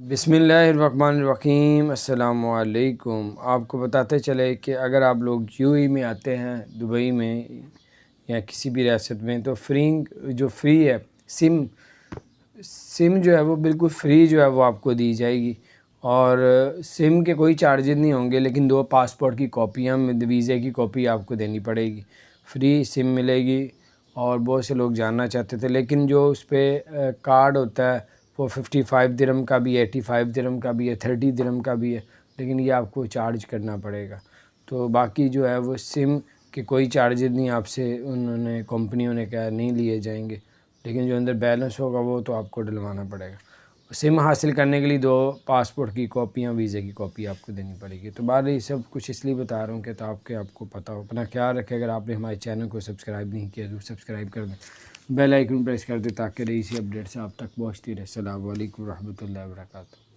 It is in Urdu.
بسم اللہ الرحمن الرحیم۔ السلام علیکم۔ آپ کو بتاتے چلے کہ اگر آپ لوگ یو اے میں آتے ہیں، دبئی میں یا کسی بھی ریاست میں، تو جو فری ہے سم جو ہے وہ بالکل فری جو ہے وہ آپ کو دی جائے گی، اور سم کے کوئی چارجز نہیں ہوں گے، لیکن 2 پاسپورٹ کی کاپیاں، ویزے کی کاپی آپ کو دینی پڑے گی۔ فری سم ملے گی، اور بہت سے لوگ جاننا چاہتے تھے، لیکن جو اس پہ کارڈ ہوتا ہے وہ 55 درہم کا بھی ہے، 85 درہم کا بھی ہے، 30 درہم کا بھی ہے، لیکن یہ آپ کو چارج کرنا پڑے گا۔ تو باقی جو ہے وہ سم کے کوئی چارجز نہیں آپ سے کمپنیوں نے کہا نہیں لیے جائیں گے، لیکن جو اندر بیلنس ہوگا وہ تو آپ کو ڈلوانا پڑے گا۔ سم حاصل کرنے کے لیے 2 پاسپورٹ کی کاپیاں، ویزے کی کاپی آپ کو دینی پڑے گی۔ تو بہرحال یہ سب کچھ اس لیے بتا رہا ہوں کہ آپ کو پتہ ہو۔ اپنا خیال رکھیں، اگر آپ نے ہمارے چینل کو سبسکرائب نہیں کیا تو سبسکرائب کر دیں، بیل آئیکن پریس کر دیں تاکہ اسی اپڈیٹ سے آپ تک پہنچتی رہے۔ السلام علیکم ورحمۃ اللہ وبرکاتہ۔